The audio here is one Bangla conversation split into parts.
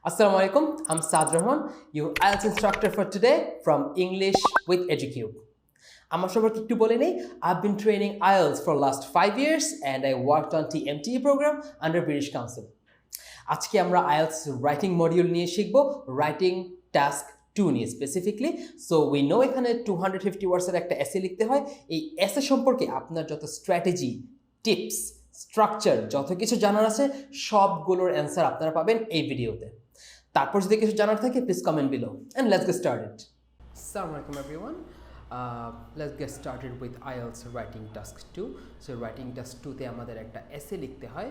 Assalamu alaikum, I'm Saad Rahman, your IELTS instructor for today from English with EduCube. আমার সম্পর্কে একটু বলে নেই, I've been training IELTS for last 5 years and I worked on TMTE program under British Council. আজকে আমরা IELTS writing module নিয়ে শিখব, writing task 2 নিয়ে স্পেসিফিকলি। সো উই নো এখানে 250 ওয়ার্ডসের একটা এসে লিখতে হয়। এই এসে সম্পর্কে আপনার যত স্ট্র্যাটেজি, টিপস, স্ট্রাকচার যত কিছু জানার আছে সবগুলোর অ্যান্সার আপনারা পাবেন এই ভিডিওতে। তারপর যদি কিছু জানার থাকে please comment below and let's get started. আসসালামু আলাইকুম everyone, let's get started with IELTS writing task 2. So writing task 2 তে আমাদের একটা essay লিখতে হয়।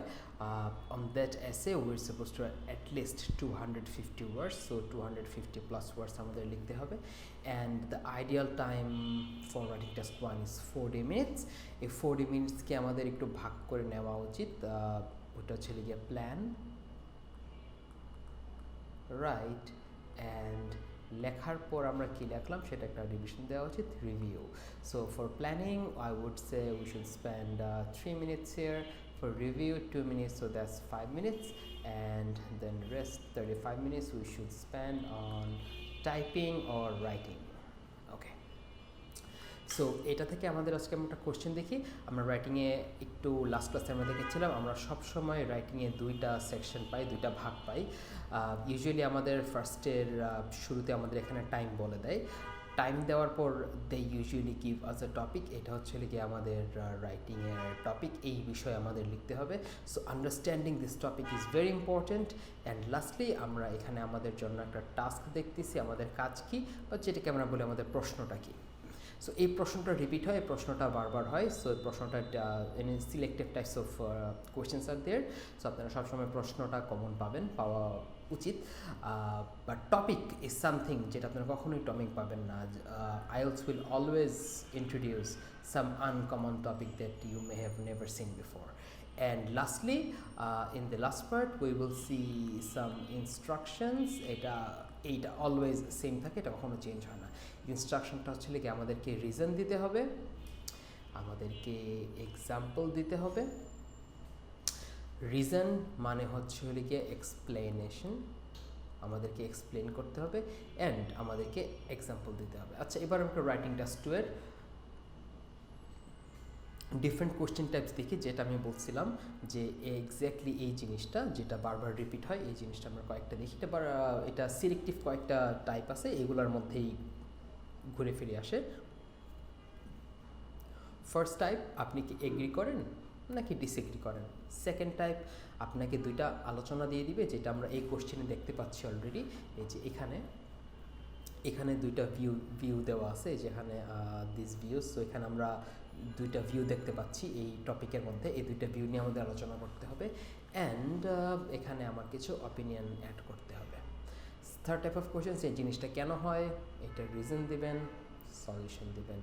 On that essay we're supposed to at least 250 words, so 250 plus words আমাদের লিখতে হবে, and the ideal time for writing task 1 is 40 minutes. এই 40 minutes কে আমাদের একটু ভাগ করে নেওয়া উচিত। ওটা হচ্ছে লিখে প্ল্যান, রাইট, অ্যান্ড লেখার পর আমরা কি লিখলাম সেটা একটা রিভিশন দেওয়া উচিত, review. So for planning I would say we should spend 3 minutes here, for review 2 minutes, so that's 5 minutes, and then rest 35 minutes we should spend on typing or writing. Okay, so এটা থেকে আমাদের আজকে আমরা একটা কোশ্চেন দেখি। আমরা রাইটিংয়ে একটু লাস্ট ক্লাসে আমরা দেখেছিলাম আমরা সবসময় রাইটিংয়ে দুইটা সেকশন পাই, দুইটা ভাগ পাই। ইউজুয়ালি আমাদের ফার্স্টের শুরুতে আমাদের এখানে টাইম বলে দেয়, টাইম দেওয়ার পর দে ইউজুয়ালি গিভ আস এ টপিক, এটা হচ্ছে কি আমাদের রাইটিংয়ের টপিক, এই বিষয়ে আমাদের লিখতে হবে। So understanding this topic is very important. And lastly আমরা এখানে আমাদের জন্য একটা টাস্ক দেখতেছি, আমাদের কাজ কী, বা যেটাকে আমরা বলি আমাদের প্রশ্নটা কী। সো এই প্রশ্নটা রিপিট হয়, এই প্রশ্নটা বারবার হয়। সো এই প্রশ্নটা selected types of questions are there. So আপনারা সবসময় প্রশ্নটা কমন পাওয়া উচিত। বাট টপিক ইজ সামথিং যেটা আপনারা কখনোই টপিক পাবেন না। IELTS will always introduce some uncommon topic that you may have never seen before. And lastly, in the last part we will see some instructions. এইটা অলওয়েজ সেম থাকে, এটা কখনো চেঞ্জ হয় না। ইনস্ট্রাকশনটা হচ্ছে কি আমাদেরকে রিজন দিতে হবে, আমাদেরকে এক্সাম্পল দিতে হবে। রিজন মানে হচ্ছে গিয়ে এক্সপ্লেনেশন, আমাদেরকে এক্সপ্লেন করতে হবে, অ্যান্ড আমাদেরকে এক্সাম্পল দিতে হবে। আচ্ছা, এবার আমরা রাইটিং টাস্ক 2 এর ডিফারেন্ট কোশ্চেন টাইপস দেখি। যেটা আমি বলছিলাম যে এক্স্যাক্টলি এই জিনিসটা যেটা বারবার রিপিট হয়, এই জিনিসটা আমরা কয়েকটা দেখি। এটা সিলেক্টিভ কয়েকটা টাইপ আছে, এগুলোর মধ্যেই ঘুরে ফিরে আসে। ফার্স্ট টাইপ, আপনি কি এগ্রি করেন নাকি ডিসএগ্রি করেন। সেকেন্ড টাইপ, আপনাকে দুইটা আলোচনা দিয়ে দিবে, যেটা আমরা এই কোশ্চেনে দেখতে পাচ্ছি অলরেডি। এই যে এখানে দুইটা ভিউ দেওয়া আছে, যেখানে দিস ভিউস। সো এখানে আমরা দুইটা ভিউ দেখতে পাচ্ছি এই টপিকের মধ্যে, এই দুইটা ভিউ নিয়ে আমাদের আলোচনা করতে হবে, অ্যান্ড এখানে আমার কিছু অপিনিয়ন অ্যাড করতে হবে। থার্ড টাইপ অফ কোয়েশ্চেন, এই জিনিসটা কেন হয়, এটার রিজন দিবেন, সলিউশন দিবেন।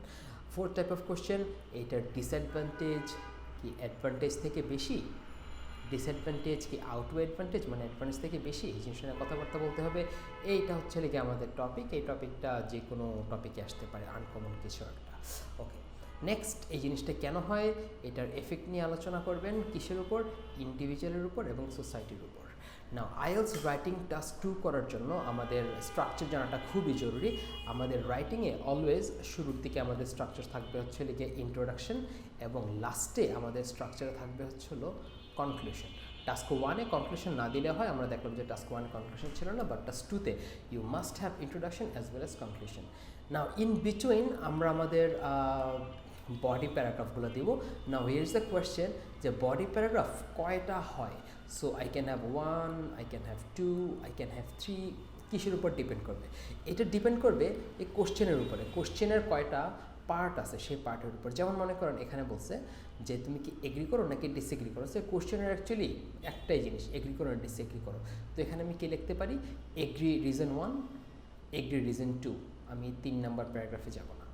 ফোর্থ টাইপ অফ কোয়েশ্চেন, এইটার ডিসঅ্যাডভান্টেজ কি অ্যাডভান্টেজ থেকে বেশি, ডিসঅ্যাডভান্টেজ কি আউটওয়ে অ্যাডভান্টেজ, মানে অ্যাডভান্টেজ থেকে বেশি, এই জিনিসটা নিয়ে কথাবার্তা বলতে হবে। এইটা হচ্ছে কি আমাদের টপিক। এই টপিকটা যে কোনো টপিকে আসতে পারে, আনকমন কিছু একটা। ওকে, নেক্সট, এই জিনিসটা কেন হয়, এটার এফেক্ট নিয়ে আলোচনা করবেন, কিসের উপর, ইন্ডিভিজুয়ালের উপর এবং সোসাইটির উপর। নাও IELTS রাইটিং টাস্ক 2 করার জন্য আমাদের স্ট্রাকচার জানাটা খুবই জরুরি। আমাদের রাইটিংয়ে অলওয়েজ শুরুর দিকে আমাদের স্ট্রাকচার থাকবে হচ্ছে লিখে ইন্ট্রোডাকশন, এবং লাস্টে আমাদের স্ট্রাকচারে থাকবে হচ্ছে হলো কনক্লুশন। টাস্ক 1-এ কনক্লুশন না দিলে হয়, আমরা দেখলাম যে টাস্ক 1-এ কনক্লুশন ছিল না, বাট টাস্ক 2-তে you must have introduction as well as conclusion. Now in between আমরা আমাদের বডি প্যারাগ্রাফগুলো দিব। Now here is the question, যে বডি প্যারাগ্রাফ কয়টা হয়। So I can have 1, I can have 2, I can have 3, কিসের উপর ডিপেন্ড করবে, এটা ডিপেন্ড করবে এই কোশ্চেনের উপরে, কোশ্চেনের কয়টা পার্ট আছে সেই পার্টের উপর। যেমন মনে করেন এখানে বলছে যে তুমি কি এগ্রি করো নাকি ডিসএগ্রি করো। সে কোশ্চেনের অ্যাকচুয়ালি একটাই জিনিস, এগ্রি করো না ডিসএগ্রি করো। তো এখানে আমি কি লিখতে পারি, এগ্রি রিজন 1, এগ্রি রিজন 2, আমি 3 নাম্বার প্যারাগ্রাফে যাব না।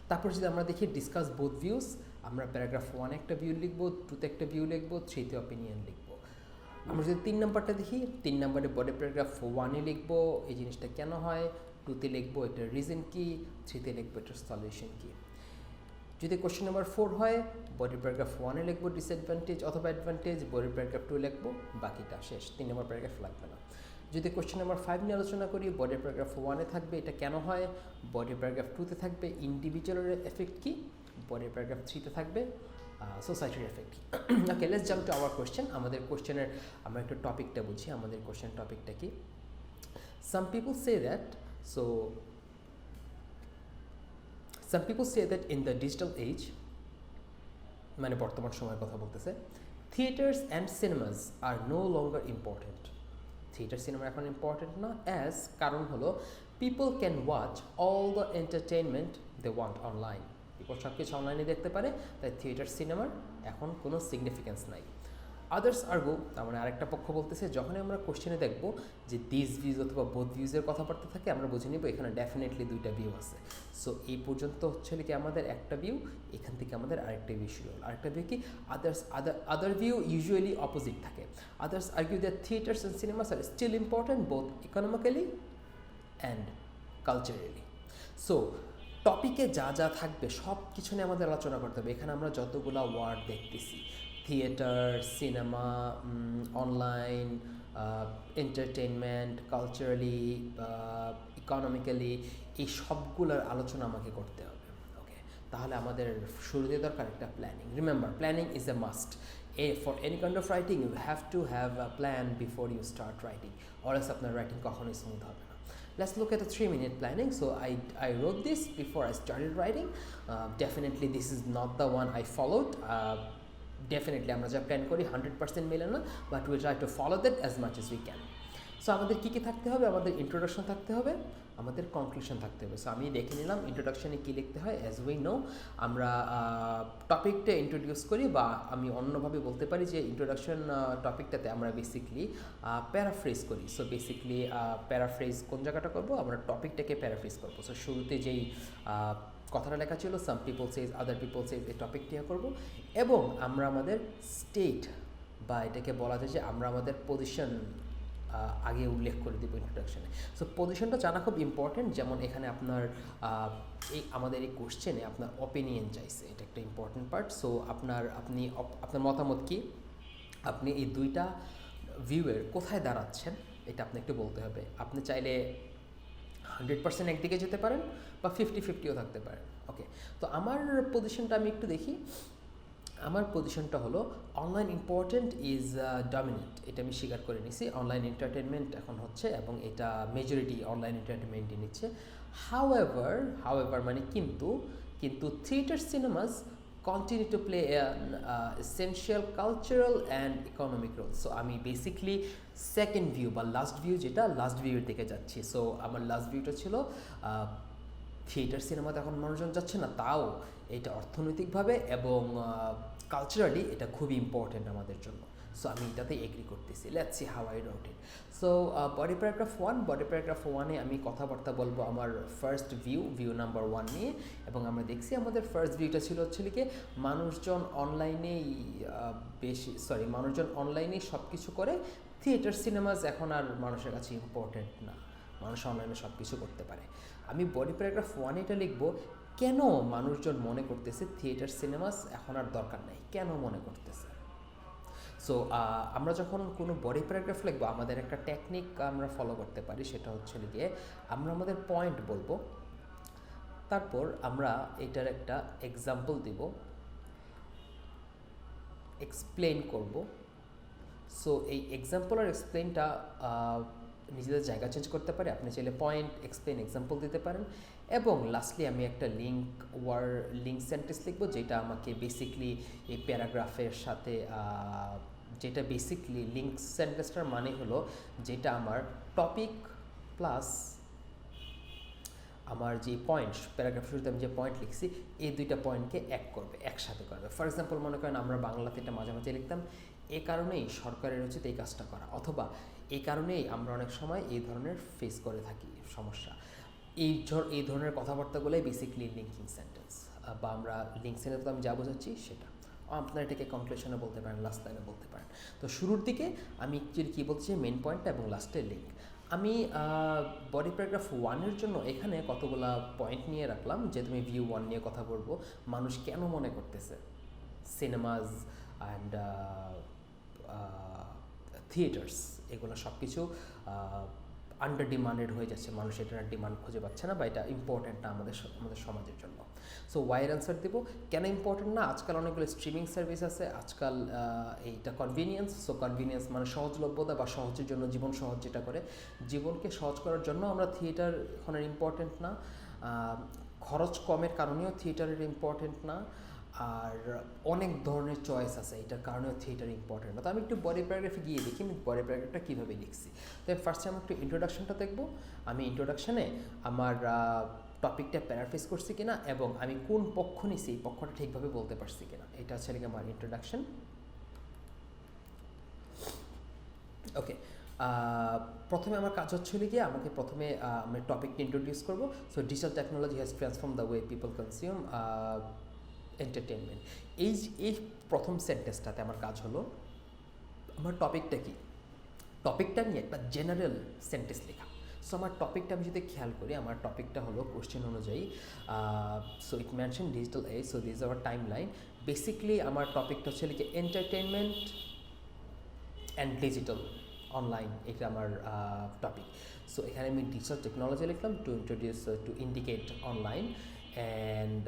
তারপর যদি আমরা দেখি ডিসকাস বোথ ভিউস, আমরা প্যারাগ্রাফ 1-এ একটা ভিউ লিখবো, 2-তে একটা ভিউ লিখবো, 3-তে অপিনিয়ন লিখবো। আমরা যদি 3 নাম্বারটা দেখি, 3 নাম্বারে বডি প্যারাগ্রাফ 1-এ লিখবো এই জিনিসটা কেন হয়, 2-তে লিখবো এটার রিজন কী, 3-তে লিখবো এটার সলিউশন কী। যদি কোশ্চেন নাম্বার 4 হয়, বডি প্যারাগ্রাফ 1-এ লিখবো ডিসঅ্যাডভান্টেজ অথবা অ্যাডভান্টেজ, বডি প্যারাগ্রাফ 2 লিখবো, বাকিটা শেষ, 3 নম্বর প্যারাগ্রাফ লাগবে না। যদি কোশ্চেন নাম্বার 5 নিয়ে আলোচনা করি, বডি প্যারাগ্রাফ 1-এ থাকবে এটা কেন হয়, বডি প্যারাগ্রাফ 2-তে থাকবে ইন্ডিভিজুয়ালের এফেক্ট কী, বডি প্যারাগ্রাফ 3-তে থাকবে সোসাইটির এফেক্ট কী। Okay, let's jump to our question. আমাদের কোশ্চেনের আমরা একটু টপিকটা বুঝি, আমাদের কোশ্চেন টপিকটা কি। Some people say that in the digital age, মানে বর্তমান সময়ের কথা বলতেছে, theaters and cinemas are no longer important. Theatre cinema এখন ইম্পর্টেন্ট না, অ্যাজ কারণ হলো people can watch all the entertainment they want online. people সব কিছু অনলাইনে দেখতে পারে, তাই থিয়েটার সিনেমার এখন কোনো সিগনিফিকেন্স নাই। আদার্স আর্গো, তার মানে আরেকটা পক্ষ বলতেছে, যখনই আমরা কোশ্চেনে দেখব যে দিস ভিউজ অথবা বোথ ভিউজের কথাবার্তা থাকে, আমরা বুঝে নিব এখানে ডেফিনেটলি দুইটা ভিউ আছে। সো এই পর্যন্ত হচ্ছে কি আমাদের একটা ভিউ, এখান থেকে আমাদের আরেকটা ভিউ শুরু হলো। আরেকটা ভিউ কি, আদার ভিউ ইউজুয়ালি অপোজিট থাকে। Others argue that theatres and cinemas are still important both economically and culturally. So টপিকে যা যা থাকবে সব কিছু নিয়ে আমাদের আলোচনা করতে হবে। এখানে আমরা যতগুলো ওয়ার্ড দেখতেছি, theatre, cinema, online, entertainment, culturally, economically, এই সবগুলোর আলোচনা আমাকে করতে হবে। ওকে, তাহলে আমাদের শুরুতে দরকার একটা planning. Remember, planning is a must. For any kind of writing you have to have a plan before you start writing, or else আপনার রাইটিং কখনোই স্মুথ হবে না। Let's look at a 3-minute planning. So I wrote this before I started writing. Definitely this is not the one I followed. Definitely আমরা যা প্ল্যান করি 100% মেলে না, but will try to follow that as much as we can. So আমাদের কী কী থাকতে হবে, আমাদের ইন্ট্রোডাকশন থাকতে হবে, আমাদের কনক্লুশন থাকতে হবে। সো আমি দেখে নিলাম ইন্ট্রোডাকশনে কী লিখতে হয়। অ্যাজ উই নো, আমরা টপিকটা ইন্ট্রোডিউস করি, বা আমি অন্যভাবে বলতে পারি যে ইন্ট্রোডাকশন টপিকটাতে আমরা বেসিকলি প্যারাফ্রেজ করি। সো বেসিকলি প্যারাফ্রেজ কোন জায়গাটা করবো, আমরা টপিকটাকে প্যারাফ্রেজ করবো। সো শুরুতে যেই কথাটা লেখা ছিল, সাম পিপল সেজ, আদার পিপল সেজ, এই টপিকটি করবো, এবং আমরা আমাদের স্টেট, বা এটাকে বলা যায় যে আমরা আমাদের পজিশন আগে উল্লেখ করে দেবো ইন্ট্রোডাকশানে। সো পজিশনটা জানা খুব ইম্পর্টেন্ট। যেমন এখানে আপনার আমাদের এই কোশ্চেনে আপনার অপিনিয়ন চাইছে, এটা একটা ইম্পর্টেন্ট পার্ট। সো আপনার মতামত কি, আপনি এই দুইটা ভিউয়ের কোথায় দাঁড়াচ্ছেন, এটা আপনি একটু বলতে হবে। আপনি চাইলে 100% একদিকে যেতে পারেন, বা 50-50ও থাকতে পারেন। ওকে, তো আমার পজিশনটা আমি একটু দেখি। আমার পজিশনটা হলো অনলাইন ইম্পর্টেন্ট ইজ ডমিনেন্ট, এটা আমি স্বীকার করে নিছি। অনলাইন এন্টারটেনমেন্ট এখন হচ্ছে, এবং এটা মেজরিটি অনলাইন এন্টারটেনমেন্টই নিচ্ছে। হাউএভার মানে কিন্তু theatre cinemas continue to play an essential cultural and economic role. So আমি বেসিকলি সেকেন্ড ভিউ বা লাস্ট ভিউ, যেটা লাস্ট ভিউর দিকে যাচ্ছি। সো আমার লাস্ট ভিউটা ছিল থিয়েটার সিনেমাতে এখন মানুষজন যাচ্ছে না, তাও এটা অর্থনৈতিকভাবে এবং কালচারালি এটা খুবই ইম্পর্টেন্ট আমাদের জন্য। সো আমি এটাতে এগ্রি করতেছি। Let's see how I wrote it. So body paragraph 1-এ আমি কথাবার্তা বলবো আমার ফার্স্ট ভিউ নাম্বার 1 নিয়ে, এবং আমরা দেখছি আমাদের ফার্স্ট ভিউটা ছিল কি, মানুষজন অনলাইনেই সব কিছু করে, থিয়েটার সিনেমাস এখন আর মানুষের কাছে ইম্পর্টেন্ট না, মানুষ অনলাইনে সব কিছু করতে পারে। আমি বডি প্যারাগ্রাফ 1 এটা লিখবো, কেন মানুষজন মনে করতেছে থিয়েটার সিনেমাস এখন আর দরকার নাই, কেন মনে করতেছে। সো আমরা যখন কোনো বডি প্যারাগ্রাফ লিখবো, আমাদের একটা টেকনিক আমরা ফলো করতে পারি, সেটা হচ্ছে গিয়ে আমরা আমাদের পয়েন্ট বলবো, তারপর আমরা এটার একটা এক্সাম্পল দিব, এক্সপ্লেন করব। সো এই এক্সাম্পল আর এক্সপ্লেনটা নিজেদের জায়গা চেঞ্জ করতে পারে। আপনি চাইলে পয়েন্ট, এক্সপ্লেন, এক্সাম্পল দিতে পারেন, এবং লাস্টলি আমি একটা লিঙ্ক সেন্টেন্স লিখবো, যেটা আমাকে বেসিকলি এই প্যারাগ্রাফের সাথে, যেটা বেসিকলি লিঙ্ক সেন্টেন্সটার মানে হলো যেটা আমার টপিক প্লাস আমার যে পয়েন্ট, প্যারাগ্রাফ শুরুতে আমি যে পয়েন্ট লিখছি, এই দুইটা পয়েন্টকে একসাথে করবে। ফর এক্সাম্পল মনে করেন আমরা বাংলাতে এটা মাঝে মাঝে লিখতাম, এ কারণেই সরকারের উচিত এই কাজটা করা, অথবা এই কারণেই আমরা অনেক সময় এই ধরনের ফেস করে থাকি সমস্যা। এই ধরনের কথাবার্তাগুলোই বেসিকলি লিঙ্কিং সেন্টেন্স, বা আমরা লিঙ্ক সেন্টেন্স আমি যা বোঝাচ্ছি সেটা। আপনারা এটাকে কনক্লুশনে বলতে পারেন, লাস্ট লাইনে বলতে পারেন। তো শুরুর দিকে আমি অ্যাকচুয়ালি কী বলছি, মেন পয়েন্টটা, এবং লাস্টের লিঙ্ক। আমি বডি প্যারাগ্রাফ 1-এর জন্য এখানে কতগুলা পয়েন্ট নিয়ে রাখলাম, যে তুমি ভিউ 1 নিয়ে কথা বলবো, মানুষ কেন মনে করতেছে সিনেমাস অ্যান্ড থিয়েটার্স এগুলো সব কিছু আন্ডার ডিমান্ডেড হয়ে যাচ্ছে, মানুষ এটার ডিমান্ড খুঁজে পাচ্ছে না বা এটা ইম্পর্টেন্ট না আমাদের সমাজের জন্য। সো ওয়াইয়ের অ্যান্সার দেবো কেন ইম্পর্টেন্ট না। আজকাল অনেকগুলো স্ট্রিমিং সার্ভিস আছে, আজকাল এইটা কনভিনিয়েন্স। সো কনভিনিয়েন্স মানে সহজলভ্যতা বা সহজের জন্য জীবন সহজ, যেটা করে জীবনকে সহজ করার জন্য আমরা থিয়েটার এখন ইম্পর্টেন্ট না। খরচ কমের কারণেও থিয়েটারের ইম্পর্টেন্ট না। আর অনেক ধরনের চয়েস আছে, এটার কারণেও থিয়েটার ইম্পর্টেন্ট না। তো আমি একটু বডি প্যারাগ্রাফে গিয়ে দেখি আমি বডি প্যারাগ্রাফটা কীভাবে লিখছি। তো ফার্স্টে আমি একটু ইন্ট্রোডাকশনটা দেখবো, আমি ইন্ট্রোডাকশানে আমার টপিকটা প্যারাফ্রেজ করছি কিনা এবং আমি কোন পক্ষ নিছি এই পক্ষটা ঠিকভাবে বলতে পারছি কিনা, এটা হচ্ছে আমার ইন্ট্রোডাকশন। ওকে, প্রথমে আমার কাজ হচ্ছিল গিয়ে আমাকে প্রথমে আমি টপিকটা ইন্ট্রোডিউস করবো। So digital technology has transform the way people consume entertainment. এই প্রথম সেন্টেন্সটাতে আমার কাজ হলো আমার টপিকটা কি, টপিকটা নিয়ে একটা জেনারেল সেন্টেন্স লেখা। সো আমার টপিকটা আমি যদি খেয়াল করি, আমার টপিকটা হলো কোশ্চেন অনুযায়ী, so it mention digital age, so this our timeline. Basically আমার টপিকটা হচ্ছে কি এন্টারটেনমেন্ট অ্যান্ড ডিজিটাল অনলাইন, এটা আমার টপিক। সো এখানে আমি ডিজিটাল টেকনোলজি লিখলাম টু ইন্ডিকেট অনলাইন, অ্যান্ড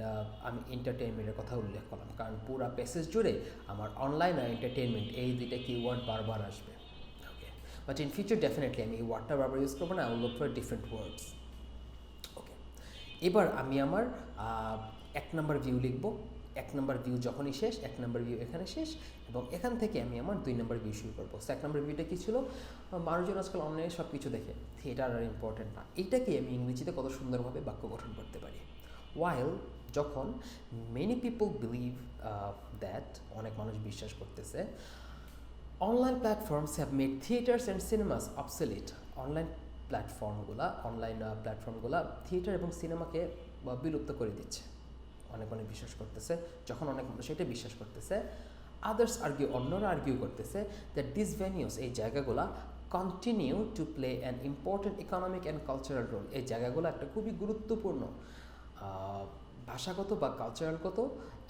আমি এন্টারটেনমেন্টের কথা উল্লেখ করলাম, কারণ পুরো প্যাসেজ জুড়ে আমার অনলাইন আর এন্টারটেনমেন্ট এই দুইটা কিওয়ার্ড বারবার আসবে। Okay, but in future definitely আমি এই ওয়ার্ডটা বারবার ইউজ করবো না, I will look for different words. Okay, এবার আমি আমার 1 নম্বর ভিউ লিখবো। 1 নম্বর ভিউ যখনই শেষ, 1 নম্বর ভিউ এখানে শেষ, এবং এখান থেকে আমি আমার 2 নম্বর ভিউ শুরু করবো। সো 1 নম্বর ভিউটা কী ছিল, মানুষজন আজকাল অনলাইনে সব কিছু দেখে, থিয়েটার আর ইম্পর্টেন্ট না। এইটাকে আমি ইংরেজিতে কত সুন্দরভাবে বাক্য গঠন করতে পারি। ওয়াইল, যখন মেনি পিপল বিলিভ দ্যাট, অনেক মানুষ বিশ্বাস করতেছে, online platforms have made theatres and cinemas obsolete. Online প্ল্যাটফর্মগুলা থিয়েটার এবং সিনেমাকে বিলুপ্ত করে দিচ্ছে, অনেক বিশ্বাস করতেছে। যখন অনেক মানুষ এটা বিশ্বাস করতেছে, আদার্স আর্গিউ, অন্যরা আর্গিউ করতেছে দ্যাট দিস ভেনিউস, এই জায়গাগুলা continue to play an important economic and cultural role. এই জায়গাগুলো একটা খুবই গুরুত্বপূর্ণ ভাষাগত বা কালচারালগত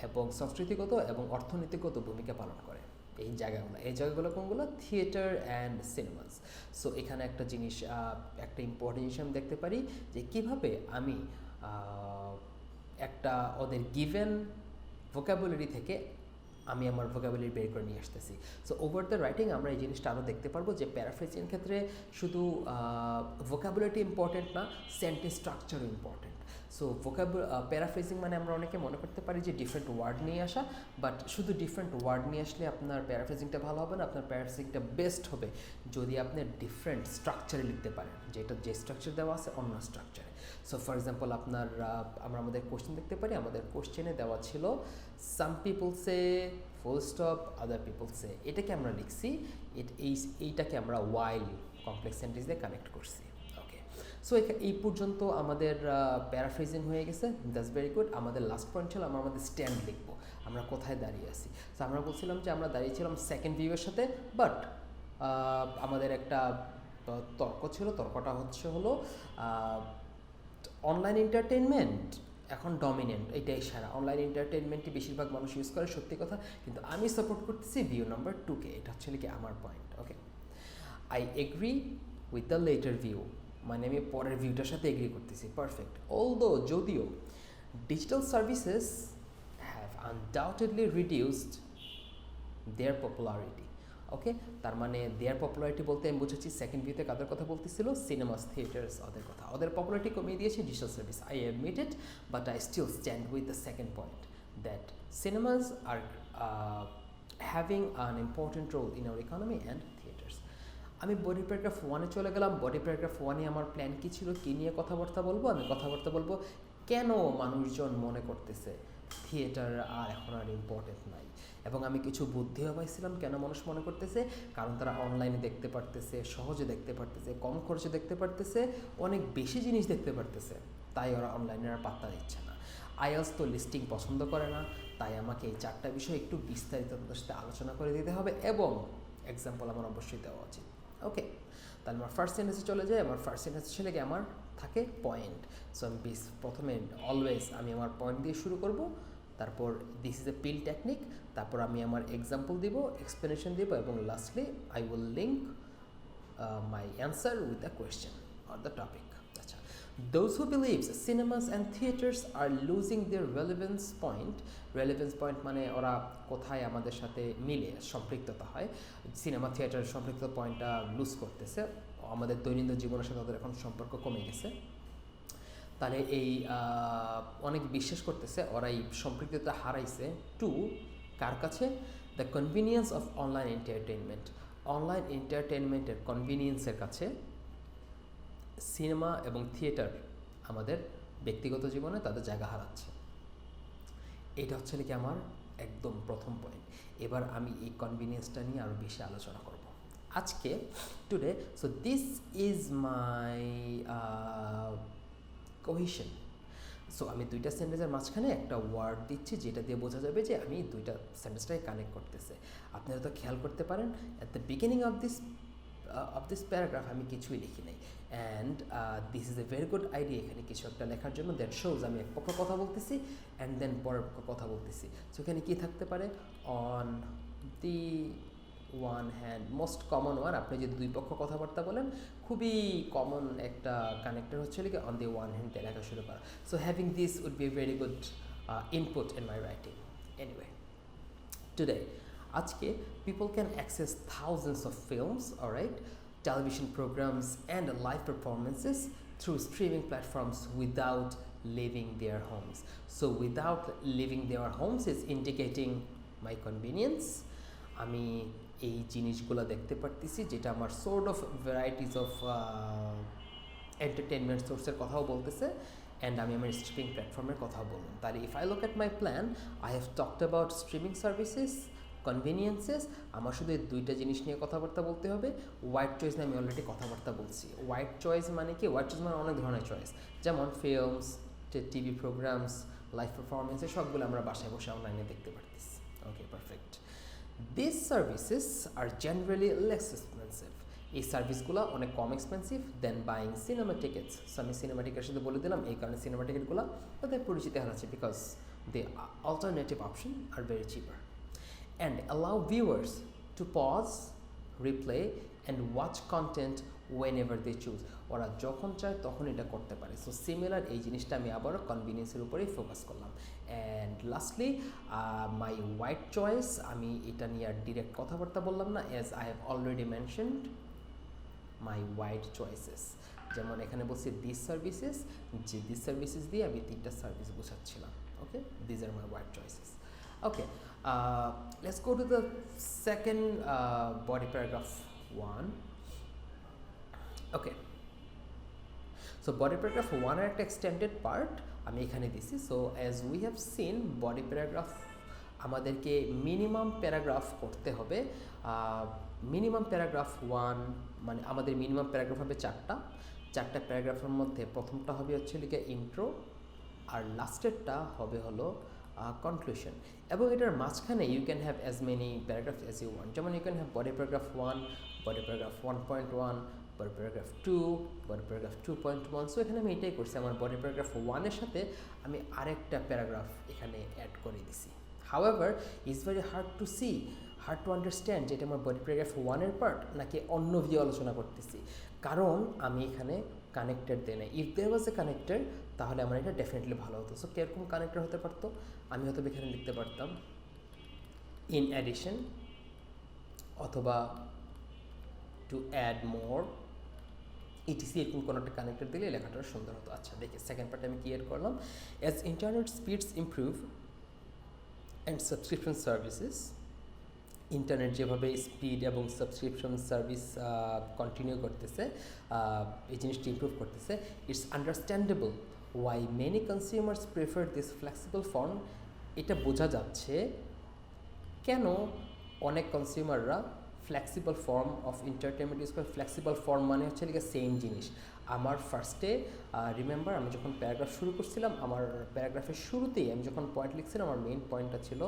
এবং সংস্কৃতিগত এবং অর্থনীতিগত ভূমিকা পালন করে। এই জায়গাগুলো কোনগুলো, থিয়েটার অ্যান্ড সিনেমাস। সো এখানে একটা জিনিস, একটা ইম্পর্টেন্ট জিনিস আমি দেখতে পারি যে কীভাবে আমি একটা ওদের গিভেন ভোকাবুলারি থেকে আমি আমার ভোকাবুলারি বের করে নিয়ে আসতেছি। সো ওভার দ্য রাইটিং আমরা এই জিনিসটা আরও দেখতে পারবো যে প্যারাফ্রেজিং ক্ষেত্রে শুধু ভোকাবুলারিটি ইম্পর্টেন্ট না, সেন্টেন্স স্ট্রাকচারও ইম্পর্টেন্ট। সো প্যারাফ্রেজিং মানে আমরা অনেকে মনে করতে পারি যে ডিফারেন্ট ওয়ার্ড নিয়ে আসা, বাট শুধু ডিফারেন্ট ওয়ার্ড নিয়ে আসলে আপনার প্যারাফ্রেজিংটা ভালো হবে না। আপনার প্যারাফ্রেজিংটা বেস্ট হবে যদি আপনি ডিফারেন্ট স্ট্রাকচারে লিখতে পারেন, যেটা যে স্ট্রাকচার দেওয়া আছে অন্য স্ট্রাকচারে। সো ফর এক্সাম্পল আমরা আমাদের কোশ্চেন দেখতে পারি, আমাদের কোশ্চেনে দেওয়া ছিল সাম পিপল সে ফুল স্টপ, আদার পিপল সে। এটাকে আমরা লিখছি, এইটাকে আমরা ওয়াইল কমপ্লেক্স সেন্টেন্স দিয়ে কানেক্ট করছি। ওকে, সো এই পর্যন্ত আমাদের প্যারাফ্রেজিং হয়ে গেছে, দ্যাটস ভেরি গুড। আমাদের লাস্ট পয়েন্ট ছিল আমরা আমাদের স্ট্যান্ড লিখবো, আমরা কোথায় দাঁড়িয়ে আছি। সো আমরা বলছিলাম যে আমরা দাঁড়িয়েছিলাম সেকেন্ড ভিউয়ের সাথে, বাট আমাদের একটা তর্ক ছিল, তর্কটা হলো অনলাইন এন্টারটেনমেন্ট এখন ডমিনেন্ট, এটাই সারা। অনলাইন এন্টারটেনমেন্টই বেশিরভাগ মানুষ ইউজ করে, সত্যি কথা, কিন্তু আমি সাপোর্ট করতেছি ভিউ নাম্বার 2কে। এটা হচ্ছে কি আমার point. Okay, I agree with the latter view, মানে আমি পরের ভিউটার সাথে এগ্রি করতেছি, পারফেক্ট। যদিও digital services have undoubtedly reduced their popularity. Okay, তার মানে দেয়ার পপুলারিটি বলতে আমি বুঝেছি সেকেন্ড ভিউতে কাদের কথা বলতেছিল, সিনেমাস, থিয়েটার্স, ওদের কথা। ওদের পপুলারিটি কমিয়ে দিয়েছে digital service, I admit it, but I still stand with the second point that cinemas are having an important role in our economy and theatres. আমি বডি প্যারাগ্রাফ 1-এ চলে গেলাম। বডি প্যারাগ্রাফ 1-এ আমার প্ল্যান কী ছিল, কী নিয়ে কথাবার্তা বলবো? আমি কথাবার্তা বলবো কেন মানুষজন মনে করতেছে থিয়েটার আর এখন আর ইম্পর্টেন্ট নাই, এবং আমি কিছু বুদ্ধিও পাইছিলাম কেন মানুষ মনে করতেছে, কারণ তারা অনলাইনে দেখতে পারতেছে, সহজে দেখতে পারতেছে, কম খরচে দেখতে পারতেছে, অনেক বেশি জিনিস দেখতে পারতেছে, তাই ওরা অনলাইনে আর পাত্তা দিচ্ছে না। আইএলস তো লিস্টিং পছন্দ করে না, তাই আমাকে এই 4টা বিষয় একটু বিস্তারিত সাথে আলোচনা করে দিতে হবে, এবং এক্সাম্পল আমার অবশ্যই দেওয়া উচিত। ওকে, তাহলে আমার ফার্স্ট সেন্টেন্সে চলে যায়। আমার ফার্স্ট সেন্টেন্স ছেলে কি আমার থাকে পয়েন্ট। সো আমি প্রথমে অলওয়েজ আমি আমার পয়েন্ট দিয়ে শুরু করব, তারপর this is a PEEL technique, তারপর আমি আমার এক্সাম্পল দিব, এক্সপ্লেনেশন দিব, এবং lastly I will link my answer with the question or the topic. আচ্ছা, those who believes cinemas and theaters are losing their relevance point মানে ওরা কোথায় আমাদের সাথে মিলে সম্পৃক্ততা হয়, সিনেমা থিয়েটার সম্পৃক্ত পয়েন্টটা লুজ করতেছে, আমাদের দৈনন্দিন জীবনের সাথে ওদের এখন সম্পর্ক কমে গেছে, তাহলে এই অনেক বিশ্বাস করতেছে ওরা এই সম্পৃক্ততা হারাইছে টু কার কাছে, দ্য কনভিনিয়েন্স অফ অনলাইন এন্টারটেনমেন্টের কনভিনিয়েন্সের কাছে সিনেমা এবং থিয়েটার আমাদের ব্যক্তিগত জীবনে তাদের জায়গা হারাচ্ছে। এটা হচ্ছে কি আমার একদম প্রথম পয়েন্ট। এবার আমি এই কনভিনিয়েন্সটা নিয়ে আরও বেশি আলোচনা করব আজকে today. So this is my cohesion. So আমি দুইটা সেন্টেন্সের মাঝখানে একটা ওয়ার্ড দিচ্ছি যেটা দিয়ে বোঝা যাবে যে আমি দুইটা সেন্টেন্সটাই কানেক্ট করতেছে। আপনারা তো খেয়াল করতে পারেন at the beginning of this paragraph আমি কিছুই লিখি নাই, and this is A very good idea এখানে কিছু একটা লেখার জন্য, দ্যাট শোজ আমি এক পক্ষ কথা বলতেছি অ্যান্ড দেন পরের পক্ষ কথা বলতেছি। সো এখানে কী থাকতে পারে, on the one hand, most common one, আপনি যদি দুই পক্ষ কথাবার্তা বলেন খুবই কমন একটা কানেক্টর হচ্ছে লিখে অন দি ওয়ান হ্যান্ড দিয়ে লেখা শুরু করা। So having this would be a very good input in my writing. Anyway, today আজকে people can access thousands of films, alright, television programs and live performances through streaming platforms without leaving their homes. So without leaving their homes is indicating my convenience. আমি এই জিনিসগুলো দেখতে পারতেছি যেটা আমার sort of varieties of entertainment সোর্সের কথাও বলতেছে, অ্যান্ড আমি আমার স্ট্রিমিং প্ল্যাটফর্মের কথাও বললাম। তাহলে if I look at my plan, I have talked about streaming services, conveniences, আমার শুধু এই দুইটা জিনিস নিয়ে কথাবার্তা বলতে হবে। হোয়াইট চয়েস নিয়ে আমি অলরেডি কথাবার্তা বলছি। হোয়াইট চয়েস মানে কি, হোয়াইট চয়েস মানে অনেক ধরনের চয়েস, যেমন films, TV programmes, live performance, সবগুলো আমরা বাসায় বসে অনলাইনে দেখতে পারতেছি। Okay, perfect. This services are generally less expensive, এই সার্ভিসগুলো অনেক কম expensive than buying cinema tickets. So আমি সিনেমা টিকিটের সাথে বলে দিলাম, এই কারণে সিনেমা টিকিটগুলো তাদের পরিচিতি হারাচ্ছে, because the alternative option are very cheaper and allow viewers to pause, replay and watch content whenever they choose. ওরা যখন চায় তখন এটা করতে পারে। সো সিমিলার এই জিনিসটা আমি আবারও কনভিনিয়েন্সের উপরেই ফোকাস করলাম। And lastly my wider choice, আমি এটা নিয়ে আর ডিরেক্ট কথাবার্তা বললাম না, as I have already mentioned my wider choices. যেমন এখানে বলছি দিস সার্ভিসেস, যে দিস সার্ভিসেস দিয়ে আমি তিনটা সার্ভিস বোঝাচ্ছিলাম। Okay, this are my wider choices. Okay, let's go to the second body paragraph 1. Okay, so body paragraph 1 এর একটা extended part আমি এখানে দিছি। So as we have seen, body paragraph আমাদেরকে মিনিমাম প্যারাগ্রাফ করতে হবে। মিনিমাম প্যারাগ্রাফ 1 মানে আমাদের মিনিমাম প্যারাগ্রাফ হবে চারটা প্যারাগ্রাফের মধ্যে প্রথমটা হবে হচ্ছে লিখে ইন্ট্রো, আর লাস্টেরটা হবে হলো কনক্লুশন, এবং এটার মাঝখানে you can have as many paragraph as you want. যেমন you can have body paragraph 1, body paragraph 1.1, body paragraph 2, body paragraph 2.1। So এখানে আমি এটাই করছি, আমার বডি প্যারাগ্রাফ 1 এর সাথে আমি আরেকটা প্যারাগ্রাফ এখানে অ্যাড করে দিছি। However it's very hard to understand যে এটা আমার বডি প্যারাগ্রাফ 1 এর পার্ট নাকি অন্য ভিউ আলোচনা করতেছি, কারণ আমি এখানে কানেক্টেড দেয় না। If there was A connected তাহলে আমার এটা ডেফিনেটলি ভালো হতো। সো কীরকম কানেক্টর হতে পারতো, আমি হয়তো এখানে লিখতে পারতাম ইন অ্যাডিশন, অথবা টু অ্যাড মোর, ইটিসি, এরকম কোনো একটা কানেক্টর দিলে লেখাটা সুন্দর হতো। আচ্ছা, দেখি সেকেন্ড পার্টে আমি কি এড করলাম, as internet speeds improve and subscription services, internet যেভাবে স্পিড এবং সাবস্ক্রিপশন সার্ভিস কন্টিনিউ করতেছে, এই জিনিসটি ইমপ্রুভ করতেছে, it's understandable why many consumers prefer this flexible form. এটা বোঝা যাচ্ছে কেন অনেক কনজিউমাররা flexible form of entertainment use করে। ফ্লেক্সিবল ফর্ম মানে হচ্ছে লিখে সেম জিনিস। আমার ফার্স্টে রিমেম্বার আমি যখন প্যারাগ্রাফ শুরু করছিলাম, আমার প্যারাগ্রাফের শুরুতেই আমি যখন পয়েন্ট লিখছিলাম, আমার মেইন পয়েন্টটা ছিল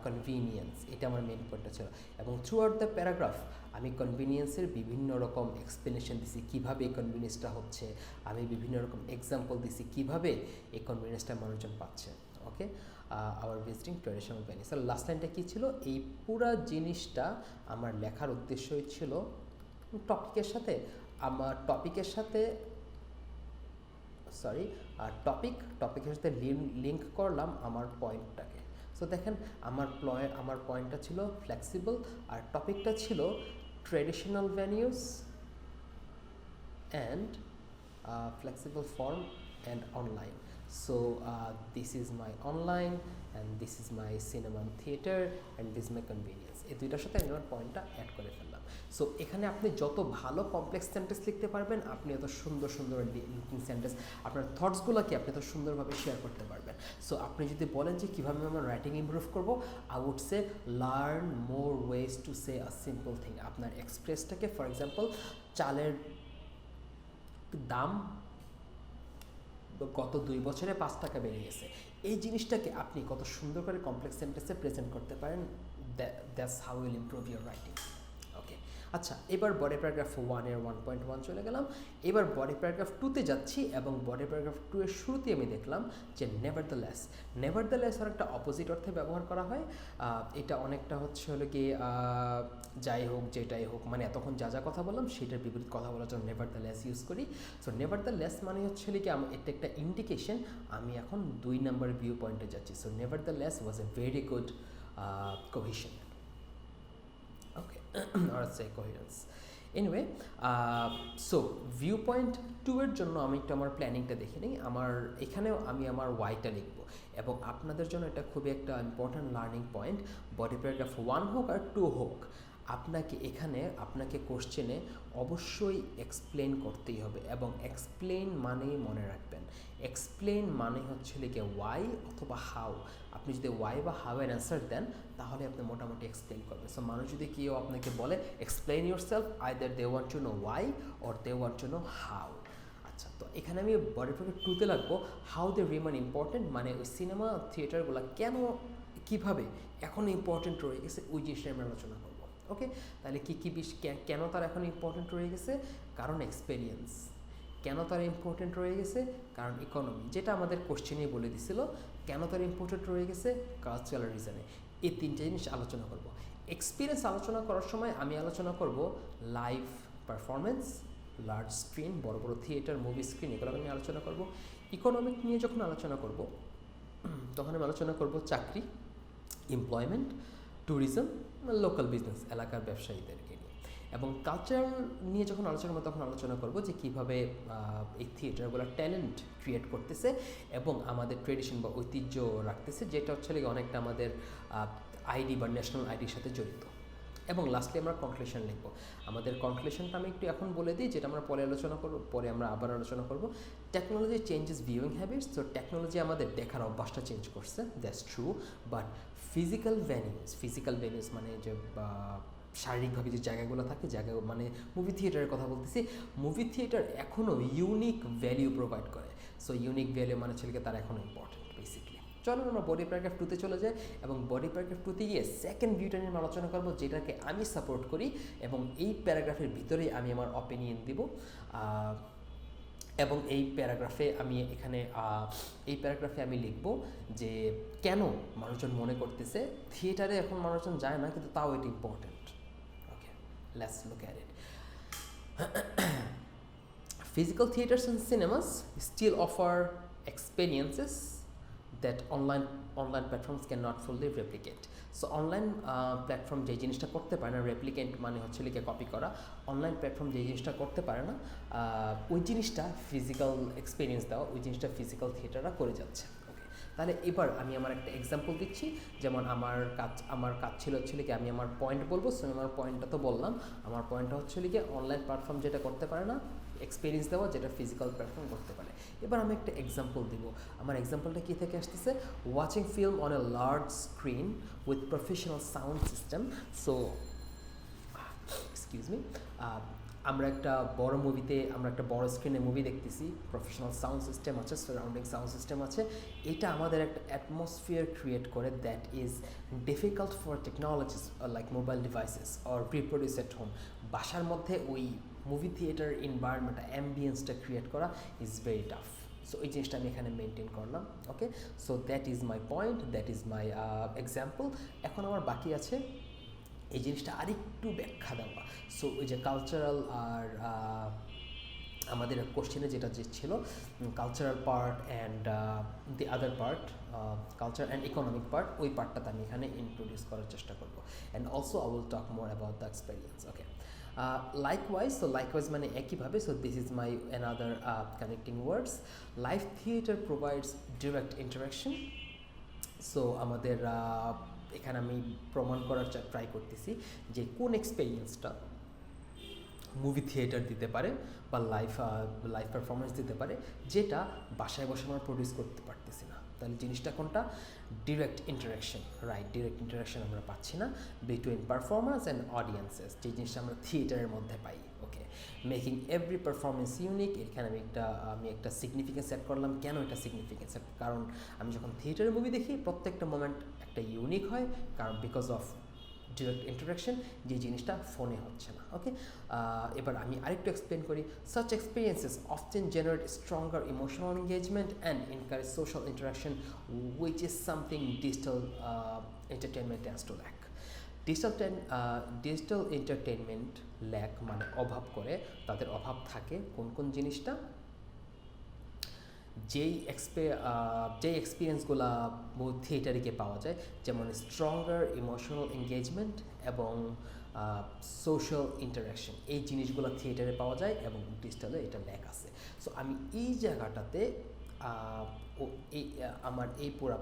কনভিনিয়েন্স, এটা আমার মেইন পয়েন্টটা ছিল, এবং থ্রু আউট দ্য প্যারাগ্রাফ আমি কনভিনিয়েন্সের বিভিন্ন রকম এক্সপ্লেনেশন দিছি, কীভাবে এই কনভিনিয়েন্সটা হচ্ছে, আমি বিভিন্ন রকম এক্সাম্পল দিছি কীভাবে এই কনভিনিয়েন্সটা মানুষজন পাচ্ছে। ওকে, আওয়ার ভিজিটিং ট্র্যাডিশনাল ভেনিস। আর লাস্ট লাইনটা কী ছিল, এই পুরা জিনিসটা আমার লেখার উদ্দেশ্যই ছিল টপিকের সাথে আমার টপিকের সাথে সরি টপিকের সাথে লিঙ্ক করলাম আমার পয়েন্টটাকে। সো দেখেন আমার পয়েন্টটা ছিল ফ্লেক্সিবল আর টপিকটা ছিল traditional venues and flexible form and online. So this is my online and this is my cinema and theater and this is my convenience. এই দুইটার সাথে আমি আমার পয়েন্টটা অ্যাড করে ফেললাম। সো এখানে আপনি যত ভালো কমপ্লেক্স সেন্টেন্স লিখতে পারবেন, আপনি এত সুন্দর সুন্দর লিঙ্কিং সেন্টেন্স, আপনার থটসগুলোকে আপনি এত সুন্দরভাবে শেয়ার করতে পারবেন। সো আপনি যদি বলেন যে কীভাবে আমার রাইটিং ইমপ্রুভ করবো, I would say learn more ways to say a simple thing. আপনার এক্সপ্রেসটাকে, ফর এক্সাম্পল, চালের দাম গত 2 বছরে 5 টাকা বেড়ে গেছে, এই জিনিসটাকে আপনি কত সুন্দর করে কমপ্লেক্স সেন্টেন্সে প্রেজেন্ট করতে পারেন, that's how will improve your writing. Okay, আচ্ছা, এবার বডি প্যারাগ্রাফ 1-এর 1.1 চলে গেলাম। এবার বডি প্যারাগ্রাফ 2-তে যাচ্ছি এবং বডি প্যারাগ্রাফ 2-এর শুরুতে আমি দেখলাম যে নেভারদ্যালেস অনেকটা অপোজিট অর্থে ব্যবহার করা হয়। এটা অনেকটা হলো গিয়ে যাই হোক, যেটাই হোক, মানে এতক্ষণ যা যা কথা বললাম সেটার বিপরীত কথা বলার জন্য নেভারদ্যালেস ইউজ করি। সো নেভারদ্যালেস মানে হচ্ছে কি এটা একটা ইন্ডিকেশন আমি এখন 2 নম্বর ভিউ পয়েন্টে যাচ্ছি। So nevertheless was a very good cohesion, okay, or say coherence. Anyway, so viewpoint 2 এর জন্য আমি একটু আমার প্ল্যানিংটা দেখে নিই। এখানেও আমি আমার ওয়াইটা লিখবো এবং আপনাদের জন্য এটা খুবই একটা important learning point. Body paragraph 1 হোক আর 2 হোক, আপনাকে কোশ্চেনে অবশ্যই এক্সপ্লেন করতেই হবে এবং এক্সপ্লেন মানেই মনে রাখবেন, এক্সপ্লেন মানে হচ্ছে লিখে ওয়াই অথবা হাউ। আপনি যদি ওয়াই বা হাউ এর অ্যান্সার দেন তাহলে আপনি মোটামুটি এক্সপ্লেন করবেন। সো মানুষ যদি কেউ আপনাকে বলে explain yourself, either they want to know why or they want to know how. আচ্ছা, তো এখানে আমি বডি প্যারাগ্রাফ 2-তে লাগবো হাউ দে রিমেন ইম্পর্টেন্ট, মানে ওই সিনেমা থিয়েটারগুলো কীভাবে এখন ইম্পর্টেন্ট রয়ে গেছে ওই জিনিসটা আমরা আলোচনা করবো। ওকে, তাহলে কেন তার এখন ইম্পর্টেন্ট রয়ে গেছে? কারণ এক্সপেরিয়েন্স। কেন তার ইম্পর্টেন্ট রয়ে গেছে? কারণ ইকোনমি, যেটা আমাদের কোশ্চেনেই বলে দিছিল। কেন তার ইম্পর্টেন্ট রয়ে গেছে? কালচারাল রিজনে। এই 3টে জিনিস আলোচনা করব। এক্সপিরিয়েন্স আলোচনা করার সময় আমি আলোচনা করব লাইভ পারফরমেন্স, লার্জ স্ক্রিন, বড় বড় থিয়েটার, মুভি স্ক্রিন, এগুলো আমি আলোচনা করব। ইকোনমিক নিয়ে যখন আলোচনা করব তখন আমি আলোচনা করব চাকরি, এমপ্লয়মেন্ট, ট্যুরিজম, লোকাল বিজনেস, এলাকার ব্যবসায়ীদেরকে নিয়ে। এবং কালচারাল নিয়ে যখন আলোচনা করবো তখন আলোচনা করব যে কীভাবে এই থিয়েটারগুলো ট্যালেন্ট ক্রিয়েট করতেছে এবং আমাদের ট্রেডিশন বা ঐতিহ্য রাখতেছে, যেটা হচ্ছে অনেকটা আমাদের আইডি বা ন্যাশনাল আইডির সাথে জড়িত। এবং লাস্টলি আমরা কনক্লুশন লিখবো। আমাদের কনক্লুশনটা আমি একটু এখন বলে দিই, যেটা আমরা পরে আলোচনা করবো, পরে আমরা আবার আলোচনা করবো। Technology changes viewing habits. তো টেকনোলজি আমাদের দেখার অভ্যাসটা চেঞ্জ করছে, দ্যাটস ট্রু, বাট ফিজিক্যাল ভ্যানিউস মানে যে শারীরিকভাবে যে জায়গাগুলো থাকে, মানে মুভি থিয়েটারের কথা বলতেছি, মুভি থিয়েটার এখনও ইউনিক ভ্যালিউ প্রোভাইড করে। সো ইউনিক ভ্যালিউ মানে ছেলেকে তার এখনও ইম্পর্টেন্ট বেসিকলি। চলো আমরা বডি প্যারাগ্রাফ 2-তে চলে যাই এবং বডি প্যারাগ্রাফ 2-তে গিয়ে সেকেন্ড ভিউটা নিয়ে আলোচনা করবো, যেটাকে আমি সাপোর্ট করি এবং এই প্যারাগ্রাফের ভিতরেই আমি আমার অপিনিয়ন দিব। এবং এই প্যারাগ্রাফে আমি লিখব যে কেন মানুষজন মনে করতেছে থিয়েটারে এখন মানুষজন যায় না, কিন্তু তাও এটা important. Okay, let's look at it. Physical theaters and cinemas still offer experiences that online platforms cannot fully replicate. So online platform যে জিনিসটা করতে পারে না, রেপ্লিকেন্ট মানে হচ্ছে লিখে কপি করা, অনলাইন প্ল্যাটফর্ম যে জিনিসটা করতে পারে না ওই জিনিসটা ফিজিক্যাল এক্সপিরিয়েন্স দেওয়া, ওই জিনিসটা ফিজিক্যাল থিয়েটাররা করে যাচ্ছে। ওকে, তাহলে এবার আমি আমার একটা এক্সাম্পল দিচ্ছি। যেমন আমার কাজ ছিল কি আমি আমার পয়েন্ট বলবো। সো আমার পয়েন্টটা তো বললাম, আমার পয়েন্টটা হচ্ছে কি অনলাইন প্ল্যাটফর্ম যেটা করতে পারে না, এক্সপিরিয়েন্স দেওয়া, যেটা ফিজিক্যাল প্ল্যাটফর্ম করতে পারে। এবার আমি একটা এক্সাম্পল দিব। আমার এক্সাম্পলটা কী থেকে আসতেছে? Watching film on a large screen with professional sound system. So excuse me, আমরা একটা বড় স্ক্রিনে মুভি দেখতেছি, প্রফেশনাল সাউন্ড সিস্টেম আছে, সারাউন্ডিং সাউন্ড সিস্টেম আছে। এটা আমাদের একটা অ্যাটমসফিয়ার ক্রিয়েট করে that is difficult for technologies like mobile devices or reproduce at home. বাসার মধ্যে ওই মুভি থিয়েটার এনভায়রনমেন্টটা, অ্যাম্বিয়েন্সটা ক্রিয়েট করা ইজ ভেরি টাফ। সো এই জিনিসটা আমি এখানে মেনটেন করলাম। ওকে, so that is my point, that is my example. এখন আমার বাকি আছে এই জিনিসটা আরেকটু ব্যাখ্যা দেওয়া। সো ওই যে কালচারাল আর আমাদের কোশ্চেনে যেটা যে ছিল cultural part and the other part, culture and economic part, ওই পার্টটাতে আমি এখানে ইন্ট্রোডিউস করার চেষ্টা করবো। And also I will talk more about the experience. Okay, likewise, so likewise মানে একইভাবে, so this is my another connecting words. Live theatre provides direct interaction. So আমাদের এখানে আমি প্রমাণ করার ট্রাই করতেছি যে কোন এক্সপেরিয়েন্সটা মুভি থিয়েটার দিতে পারে বা লাইভ পারফরমেন্স দিতে পারে, যেটা বাসায় বসে আমরা প্রডিউস করতে পারতেছি না। তাহলে জিনিসটা কোনটা? Direct interaction, right? Direct interaction আমরা পাচ্ছি না বিটুইন পারফর্মার্স অ্যান্ড অডিয়েন্সেস, যে জিনিসটা আমরা থিয়েটারের মধ্যে পাই। ওকে, মেকিং এভরি পারফরমেন্স ইউনিক। এখানে আমি একটা সিগনিফিকেন্স সেট করলাম। কেন এটা সিগনিফিকেন্স? কারণ আমি যখন থিয়েটারে মুভি দেখি প্রত্যেকটা মোমেন্ট একটা ইউনিক হয়, কারণ বিকজ অফ ডিরেক্ট ইন্টারাকশন, যে জিনিসটা ফোনে হচ্ছে না। ওকে, এবার আমি আরেকটু এক্সপ্লেন করি। Such experiences often generate stronger emotional engagement and encourage social interaction, which is something digital entertainment tends to lack. Digital entertainment lack মানে অভাব করে, তাদের অভাব থাকে কোন কোন জিনিসটা? যেই এক্সপিরিয়েন্সগুলো থিয়েটারে গিয়ে পাওয়া যায়, যেমন স্ট্রঙ্গার ইমোশনাল এঙ্গেজমেন্ট এবং সোশ্যাল ইন্টারাকশন, এই জিনিসগুলো থিয়েটারে পাওয়া যায় এবং ডিজিটালে এটা ল্যাক আছে। সো আমি এই জায়গাটাতে আমার এই পুরা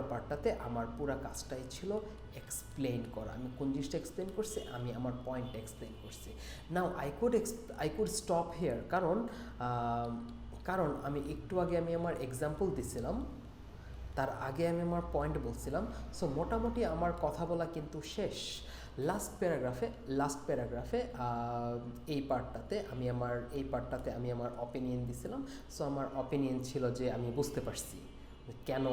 পার্টটাতে আমার পুরা কাজটাই ছিল এক্সপ্লেন করা। আমি কোন জিনিসটা এক্সপ্লেন করছি? আমি আমার পয়েন্ট এক্সপ্লেন করছি। Now I could stop here, কারণ আমি একটু আগে আমি আমার এক্সাম্পল দিছিলাম, তার আগে আমি আমার পয়েন্ট বলছিলাম। সো মোটামুটি আমার কথা বলা কিন্তু শেষ। লাস্ট প্যারাগ্রাফে এই পার্টটাতে আমি আমার অপিনিয়ন দিছিলাম। সো আমার অপিনিয়ন ছিল যে আমি বুঝতে পারছি কেন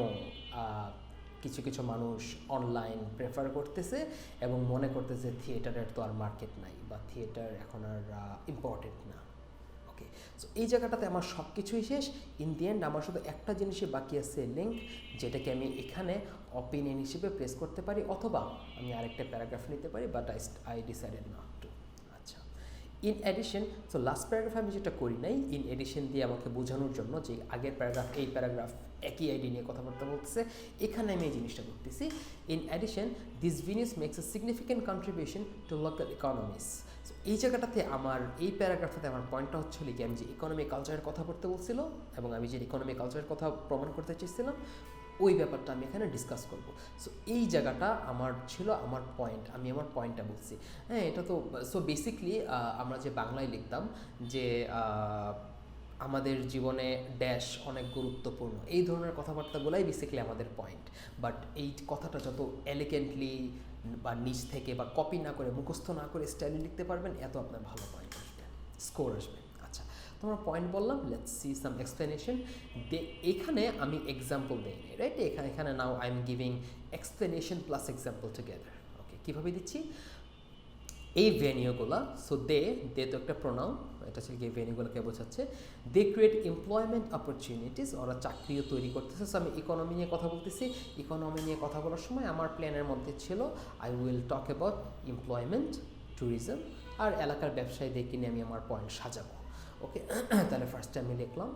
কিছু কিছু মানুষ অনলাইন প্রেফার করতেছে এবং মনে করতেছে থিয়েটারের তো আর মার্কেট নাই বা থিয়েটার এখন আর ইম্পর্টেন্ট না। ওকে, সো এই জায়গাটাতে আমার সব কিছুই শেষ। ইন দি এন্ড আমার শুধু একটা জিনিসই বাকি আছে, লিঙ্ক, যেটাকে আমি এখানে অপিনিয়ন হিসেবে প্লেস করতে পারি, অথবা আমি আরেকটা প্যারাগ্রাফ নিতে পারি, but I decided not to. আচ্ছা, ইন এডিশন, সো লাস্ট প্যারাগ্রাফে আমি যেটা করি নাই, ইন এডিশন দিয়ে আমাকে বোঝানোর জন্য যে আগের প্যারাগ্রাফ এই প্যারাগ্রাফ একই আইডি নিয়ে কথাবার্তা বলতেছে, এখানে আমি এই জিনিসটা করতেছি। In addition, this venues makes a significant contribution to local economies. এই জায়গাটাতে এই প্যারাগ্রাফটাতে আমার পয়েন্টটা হচ্ছিল কি, আমি যে ইকোনমি কালচারের কথা বলতে বলছিল এবং আমি যে ইকোনমি কালচারের কথা প্রমাণ করতে চেয়েছিলাম, ওই ব্যাপারটা আমি এখানে ডিসকাস করব। সো এই জায়গাটা আমার ছিল আমার পয়েন্ট, আমি আমার পয়েন্টটা বলছি। হ্যাঁ, এটা তো সো বেসিকলি আমরা যে বাংলায় লিখতাম যে আমাদের জীবনে ড্যাশ অনেক গুরুত্বপূর্ণ, এই ধরনের কথাবার্তাগুলাই বেসিক্যালি আমাদের পয়েন্ট। বাট এই কথাটা যত এলিগেন্টলি বা নিচ থেকে বা কপি না করে, মুখস্থ না করে স্টাইলে লিখতে পারবেন, এত আপনার ভালো পয়েন্ট আসবে, স্কোর আসবে। আচ্ছা, তোমার পয়েন্ট বললাম, লেটস সি সাম এক্সপ্লেনেশন। এখানে আমি এক্সাম্পল দিইনি, রাইট? এখানে now I am giving explanation plus example together. Okay, কীভাবে দিচ্ছি? এই ভেনিউগুলো, সো দে তো একটা প্রোনাউন, এটা হচ্ছে গিয়ে ভেনিউগুলোকে বোঝাচ্ছে। দে ক্রিয়েট এমপ্লয়মেন্ট অপরচুনিটিস, ওরা চাকরিও তৈরি করতেছে। সো আমি ইকোনমি নিয়ে কথা বলতেছি। ইকোনমি নিয়ে কথা বলার সময় আমার প্ল্যানের মধ্যে ছিল I will talk about employment, tourism আর এলাকার ব্যবসায়ীদেরকে নিয়ে আমি আমার পয়েন্ট সাজাবো। ওকে, তাহলে ফার্স্টে আমি লিখলাম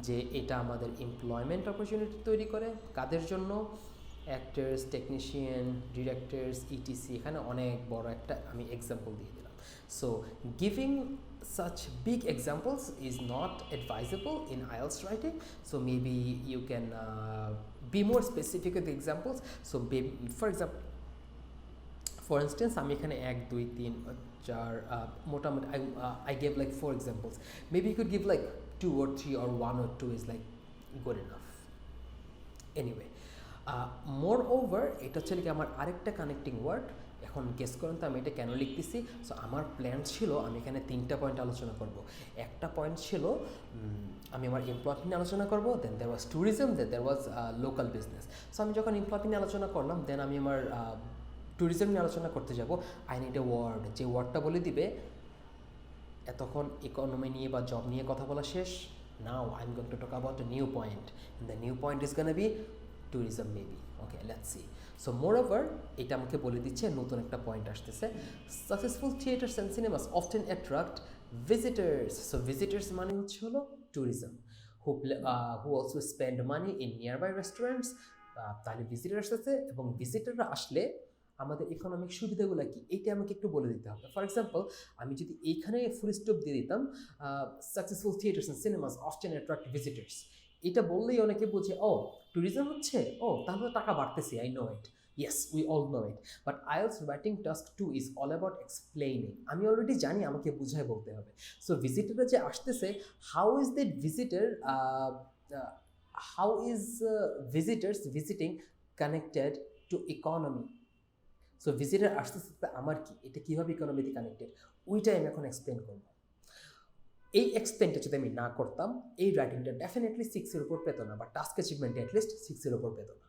যে এটা আমাদের এমপ্লয়মেন্ট অপরচুনিটি তৈরি করে, কাদের জন্য? Actors, technician, directors, etc. এখানে অনেক বড় একটা আমি এক্সাম্পল দিয়ে দিলাম। So giving such big examples is not advisable in IELTS writing, so maybe you can be more specific with the examples. So for instance আমি এখানে 1 2 3 4 মোটামুটি I gave like 4 examples. Maybe you could give like 2 or 3 or 1 or 2 is like good enough. Anyway, more over, এটা হচ্ছে কি আমার আরেকটা কানেক্টিং ওয়ার্ড। এখন গেস করেন তো আমি এটা কেন লিখতেছি। সো আমার প্ল্যান ছিল আমি এখানে 3টা পয়েন্ট আলোচনা করব। একটা পয়েন্ট ছিল আমি আমার এমপ্লয়মেন্ট নিয়ে আলোচনা করব, দেন দেয়ার ওয়াজ ট্যুরিজম, দেন দেয়ার ওয়াজ লোকাল বিজনেস। সো আমি যখন এমপ্লয়মেন্ট নিয়ে আলোচনা করলাম, দেন আমি আমার ট্যুরিজম নিয়ে আলোচনা করতে যাব। আই নিড এ ওয়ার্ড, যে ওয়ার্ডটা বলে দিবে এতক্ষণ ইকোনমি নিয়ে বা জব নিয়ে কথা বলা শেষ। Now I am going to talk about a new point, and the new point is gonna be tourism maybe. Okay, let's see. So moreover, এটা আমাকে বলে দিচ্ছে নতুন একটা পয়েন্ট আসতেছে, successful theaters and cinemas often attract visitors. So visitors মানে হচ্ছে হলো tourism, who also spend money in nearby restaurants. তাহলে ভিজিটার্স আছে, এবং ভিজিটাররা আসলে আমাদের ইকোনমিক সুবিধাগুলো কি এইটা আমাকে একটু বলে দিতে হবে। ফর এক্সাম্পল, আমি যদি এইখানে ফুল স্টপ দিয়ে দিতাম successful theatres and cinemas often attract visitors, এটা বললেই অনেকে বোঝে ও ট্যুরিজম হচ্ছে, ও তাহলে তো টাকা বাড়তেছে, I know it, yes we all know it. But IELTS writing task 2 is all about explaining. আমি অলরেডি জানি আমাকে বুঝায় বলতে হবে। সো ভিজিটাররা যে আসতেছে, how is that visitor, how is visitors visiting connected to economy? সো ভিজিটার আসতেছে, আমার কি এটা কীভাবে ইকোনমিতে কানেক্টেড, ওইটাই আমি এখন এক্সপ্লেন করব। এই এক্সপ্লেনটা যদি আমি না করতাম, এই রাইটিংটা ডেফিনেটলি 6-এর উপর পেত না, বা টাস্ক অ্যাচিভমেন্টে অ্যাটলিস্ট 6-এর উপর পেত না।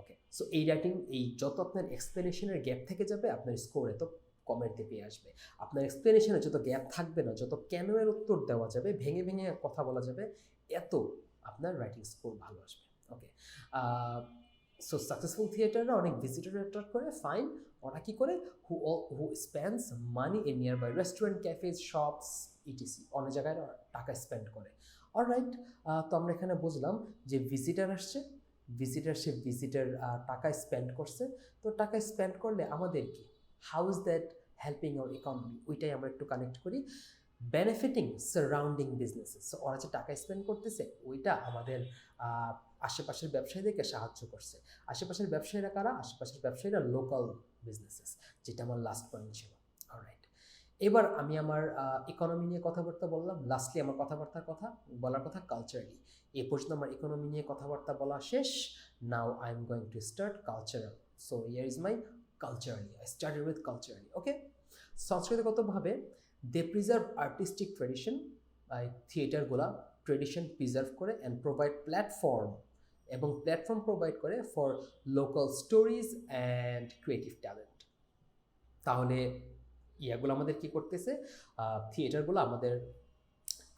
ওকে, সো এই রাইটিং, এই যত আপনার এক্সপ্লেনেশনের গ্যাপ থেকে যাবে, আপনার স্কোর এত কমের দিকে আসবে। আপনার এক্সপ্লেনেশনে যত গ্যাপ থাকবে না, যত কেন এর উত্তর দেওয়া যাবে, ভেঙে ভেঙে কথা বলা যাবে, এত আপনার রাইটিং স্কোর ভালো আসবে। ওকে, সো সাকসেসফুল থিয়েটাররা অনেক ভিজিটর অ্যাট্রাক্ট করে, ফাইন। ওরা কী করে, who spends money in nearby restaurant, cafes, shops, etc, অনেক জায়গায় টাকা স্পেন্ড করে। অলরাইট, তো আমরা এখানে বুঝলাম যে ভিজিটার আসছে, ভিজিটার টাকা স্পেন্ড করছে। তো টাকা স্পেন্ড করলে আমাদের কি, how is that helping hour economy, ওইটাই আমরা একটু কানেক্ট করি। বেনিফিটিং সারাউন্ডিং বিজনেসেস, সো ওরা যে টাকা স্পেন্ড করতেছে, ওইটা আমাদের আশেপাশের ব্যবসায়ীদেরকে সাহায্য করছে। আশেপাশের ব্যবসায়ীরা কারা, আশেপাশের ব্যবসায়ীরা লোকাল বিজনেসেস, যেটা আমার লাস্ট পয়েন্ট ছিল। অলরাইট, এবার আমি আমার ইকোনমি নিয়ে কথাবার্তা বললাম। লাস্টলি আমার বলার কথা কালচারালি। এ পর্যন্ত আমার ইকোনমি নিয়ে কথাবার্তা বলা শেষ। Now I am going to start cultural. So here is my culturally. I started with culturally. Okay, সংস্কৃতিগতভাবে দে প্রিজার্ভ আর্টিস্টিক ট্রেডিশন, থিয়েটারগুলা ট্রেডিশন প্রিজার্ভ করে অ্যান্ড প্রোভাইড প্ল্যাটফর্ম প্রোভাইড করে for local stories and creative talent. তাহলে ইয়াগুলো আমাদের কি করতেছে, থিয়েটারগুলো আমাদের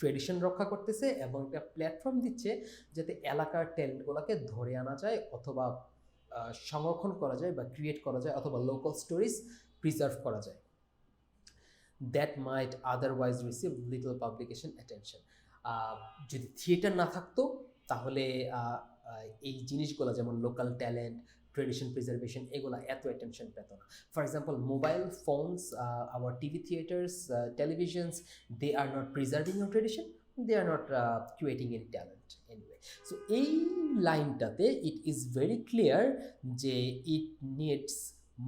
ট্রেডিশন রক্ষা করতেছে এবং একটা প্ল্যাটফর্ম দিচ্ছে যাতে এলাকার ট্যালেন্টগুলোকে ধরে আনা যায়, অথবা সংরক্ষণ করা যায়, বা ক্রিয়েট করা যায়, অথবা লোকাল স্টোরিজ প্রিজার্ভ করা যায়, that might otherwise receive little publication attention. যদি থিয়েটার না থাকতো, তাহলে এই জিনিসগুলো যেমন লোকাল ট্যালেন্ট, ট্রেডিশন প্রিজার্ভেশন, এগুলো এত অ্যাটেনশন পেত না। For example, mobile phones, our TV theatres, televisions, they are not preserving our tradition, they are not creating any talent anyway. So এই লাইনটাতে ইট ইজ ভেরি ক্লিয়ার যে ইট নিডস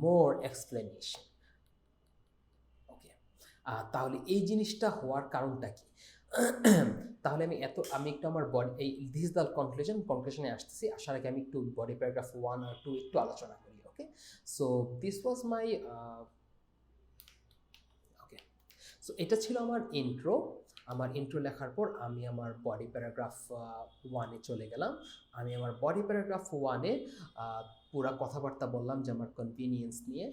মোর এক্সপ্লেনেশন। ওকে, তাহলে এই জিনিসটা হওয়ার কারণটা কি? তাহলে আমি একটু আমার বডি, এই দিস ইজ দ্য কনক্লুশনে আসতেছি। আসার আগে আমি একটু বডি প্যারাগ্রাফ 1 আর 2 একটু আলোচনা করি। Okay, so this was my okay, so এটা ছিল আমার ইন্ট্রো। আমার ইন্ট্রো লেখার পর আমি আমার বডি প্যারাগ্রাফ 1-এ চলে গেলাম। আমি আমার বডি প্যারাগ্রাফ 1-এ পুরা কথাবার্তা বললাম যে আমার কনভিনিয়েন্স নিয়ে,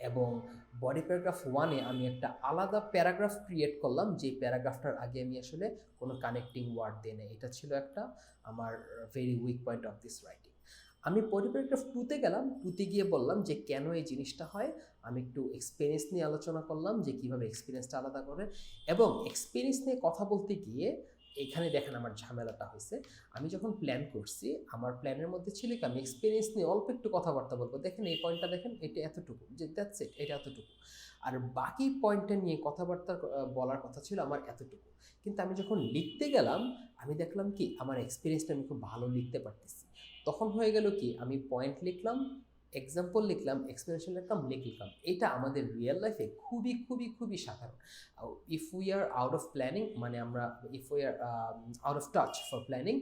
এবং বডি প্যারাগ্রাফ 1-এ আমি একটা আলাদা প্যারাগ্রাফ ক্রিয়েট করলাম, যে প্যারাগ্রাফটার আগে আমি আসলে কোনো কানেক্টিং ওয়ার্ড দিই না। এটা ছিল একটা আমার very weak point of this writing. আমি বডি প্যারাগ্রাফ 2-তে গেলাম। 2-তে গিয়ে বললাম যে কেন এই জিনিসটা হয়। আমি একটু এক্সপিরিয়েন্স নিয়ে আলোচনা করলাম, যে কীভাবে এক্সপিরিয়েন্সটা আলাদা করে, এবং এক্সপিরিয়েন্স নিয়ে কথা বলতে গিয়ে এখানে দেখেন আমার ঝামেলাটা হয়েছে। আমি যখন প্ল্যান করছি, আমার প্ল্যানের মধ্যে ছিল কি আমি এক্সপিরিয়েন্স নিয়ে অল্প একটু কথাবার্তা বলবো, দেখেন এই পয়েন্টটা দেখেন, এটা এতটুকু, যে দ্যাটস ইট, এটা এতটুকু। আর বাকি পয়েন্টটা নিয়ে কথাবার্তা বলার কথা ছিল আমার এতটুকু। কিন্তু আমি যখন লিখতে গেলাম, আমি দেখলাম কি আমার এক্সপিরিয়েন্সটা আমি খুব ভালো লিখতে পারতেছি। তখন হয়ে গেল কি, আমি পয়েন্ট লিখলাম, এক্সাম্পল লিখলাম, এক্সপ্লেনেশন লিখলাম। এটা আমাদের রিয়েল লাইফে খুবই খুবই খুবই সাধারণ। If we are out of planning, মানে আমরা if we are out of touch for planning,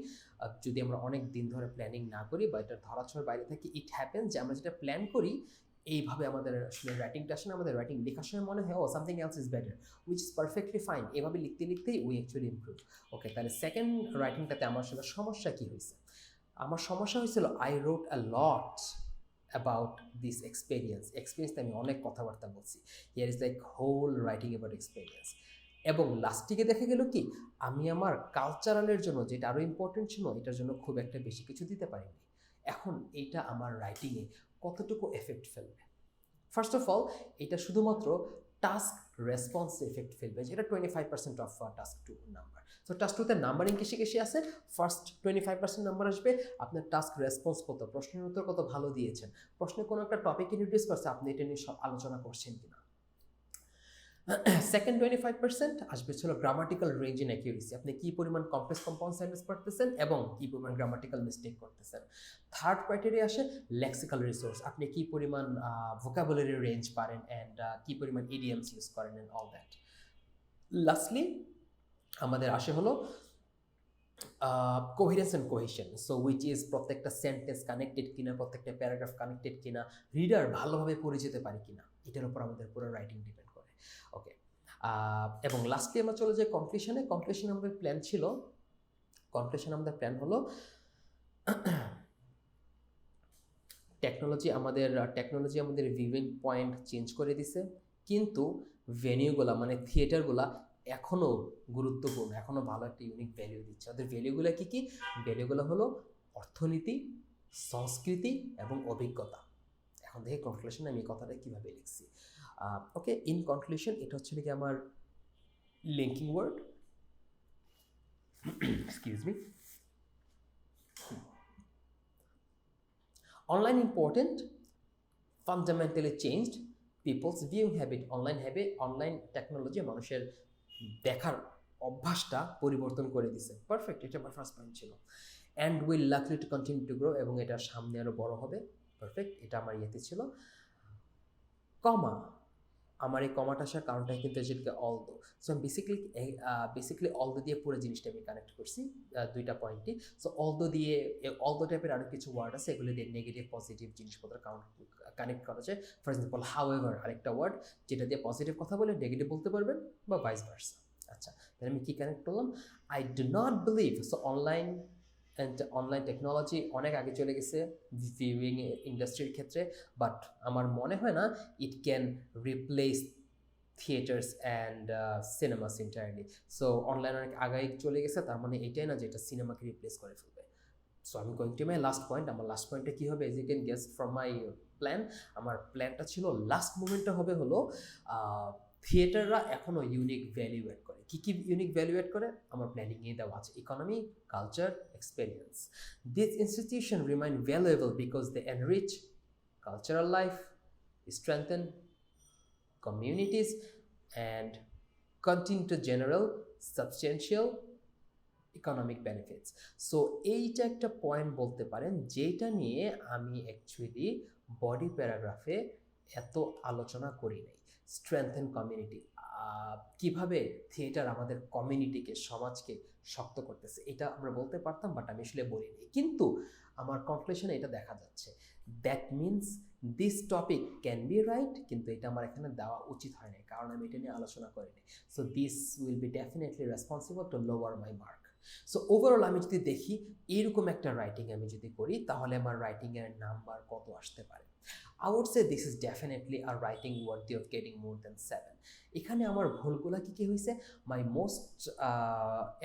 যদি আমরা অনেক দিন ধরে প্ল্যানিং না করি বা এটা ধরাছোঁয়ার বাইরে থাকি, ইট হ্যাপেন্স যে আমরা যেটা প্ল্যান করি এইভাবে আমাদের আসলে রাইটিংটা আসে না, আমাদের রাইটিং লেখার সময় মনে হয় ও something else is better, which is perfectly fine. এভাবে লিখতে লিখতেই উই অ্যাকচুয়ালি ইমপ্রুভ। ওকে, তাহলে সেকেন্ড রাইটিংটাতে আমার আসলে সমস্যা কী হয়েছে? আমার সমস্যা হয়েছিল I wrote a lot about this experience আমি অনেক কথাবার্তা বলছি। Here is like whole writing about experience. এবং লাস্টিকে দেখা গেল কি আমি আমার কালচারালের জন্য, যেটা আরও ইম্পর্টেন্ট ছিল, এটার জন্য খুব একটা বেশি কিছু দিতে পারিনি। এখন এইটা আমার রাইটিংয়ে কতটুকু এফেক্ট ফেলবে? ফার্স্ট অফ অল, এটা শুধুমাত্র টাস্ক রেসপন্স এফেক্ট ফেলবে, যেটা 25% of task two number. So task টুতে নাম্বারিং কেসে কেসে আছে, ফার্স্ট 25% নাম্বার আসবে আপনার টাস্ক রেসপন্স কত, প্রশ্নের উত্তর কত ভালো দিয়েছেন, প্রশ্নে কোনো একটা টপিক ইন্ট্রোডিউস করছে, আপনি এটা নিয়ে আলোচনা করছেন কিনা। সেকেন্ড 25% আসবে ছিল গ্রামাটিক্যাল রেঞ্জ ইন অ্যাকিউরেসি, আপনি কি পরিমাণ কমপ্লেক্স কম্পাউন্ড সেন্টেন্স পড়তেছেন এবং কি পরিমাণ গ্রামাটিক্যাল মিস্টেক করতেছেন। থার্ড ক্রাইটেরিয়া আসে লেক্সিক্যাল রিসোর্স, আপনি কি পরিমাণ ভোকাবুলারি রেঞ্জ পারেন অ্যান্ড কি পরিমাণ ইডিয়ামস ইউজ করেন অ্যান্ড অল দ্যাট। লাস্টলি আমাদের আসে হলো coherence and cohesion, so which is প্রত্যেকটা সেন্টেন্স কানেক্টেড কিনা, প্রত্যেকটা প্যারাগ্রাফ কানেক্টেড কিনা, রিডার ভালোভাবে পড়ে যেতে পারে কিনা, এটার উপর আমাদের পুরো রাইটিং ডিপেন্ড করে। ওকে, এবং লাস্টলি আমরা চলে যাই কনক্লুশনে। কনক্লুশন আমাদের প্ল্যান হলো টেকনোলজি আমাদের ভিউইং পয়েন্ট চেঞ্জ করে দিছে, কিন্তু ভেনিউগুলা মানে থিয়েটারগুলা এখনও গুরুত্বপূর্ণ, এখনও ভালো একটা ইউনিক ভ্যালু দিচ্ছে। ওদের ভ্যালুগুলো কী কী? ভ্যালুগুলো হলো অর্থনীতি, সংস্কৃতি এবং অভিজ্ঞতা। এখন দেখি কনক্লুশনে আমি এই কথাটা কীভাবে লিখছি। ওকে, ইন কনক্লুশন এটা হচ্ছে কি আমার linking word, excuse me. Online important fundamentally changed people's viewing habit. Online technology মানুষের দেখার অভ্যাসটা পরিবর্তন করে দিছে। পারফেক্ট, এটা আমার ফার্স্ট পয়েন্ট ছিল। And will likely to continue to grow, এবং এটা সামনে আরও বড় হবে। পারফেক্ট, এটা আমার ইয়েতে ছিল। কমা, আমার এই কমাটা আসার কারণটা কিন্তু যেটাকে অলদো, সো আমি বেসিক্যালি অলদো দিয়ে পুরো জিনিসটা আমি কানেক্ট করছি, দুইটা পয়েন্টই। সো অলদো টাইপের আরও কিছু ওয়ার্ড আছে, এগুলো দিয়ে নেগেটিভ পজিটিভ জিনিসপত্র কানেক্ট করা যায়। ফর এক্সাম্পল হাউএভার, আরেকটা ওয়ার্ড যেটা দিয়ে পজিটিভ কথা বলে নেগেটিভ বলতে পারবেন, বা ভাইস ভার্সা। আচ্ছা, তাহলে আমি কি কানেক্ট করলাম? I do not believe, so online technology অনেক আগে চলে গেছে ভিউইং ইন্ডাস্ট্রির ক্ষেত্রে, বাট আমার মনে হয় না it can replace theatres and cinemas entirely. So online অনেক আগে চলে গেছে, তার মানে এটাই না যে এটা সিনেমাকে রিপ্লেস করে ফেলবে। সো আমি going to my last point. আমার লাস্ট পয়েন্টটা কী হবে? As you can guess from my plan, আমার প্ল্যানটা ছিল লাস্ট মুভমেন্টটা হবে হলো থিয়েটাররা এখনও ইউনিক ভ্যালু অ্যাড করে। কী কী ইউনিক ভ্যালু অ্যাড করে আমার প্ল্যানিংয়ে দেওয়া আছে: economy, culture, experience. This institution remain valuable because they enrich cultural life, strengthen communities, and continue to general substantial economic benefits. So এইটা একটা পয়েন্ট বলতে পারেন যেটা নিয়ে আমি অ্যাকচুয়ালি বডি প্যারাগ্রাফে এত আলোচনা করি নাই। স্ট্রেংথেন কমিউনিটি, কিভাবে থিয়েটার আমাদের কমিউনিটিকে, সমাজকে শক্ত করতেছে, এটা আমরা বলতে পারতাম, বাট আমি আসলে বলিনি। কিন্তু আমার কনক্লুশনে এটা দেখা যাচ্ছে, that means this topic can be right, কিন্তু এটা আমার এখানে দেওয়া উচিত হয় না, কারণ আমি এটা নিয়ে আলোচনা করিনি। So this will be definitely responsible to lower my mark. So overall আমি যদি দেখি এরকম একটা রাইটিং আমি যদি করি, তাহলে আমার রাইটিংয়ের নাম্বার কত আসতে পারে? I would say this is definitely a writing worthy of getting more than 7. এখানে আমার ভুলগুলা কি হয়েছে? My most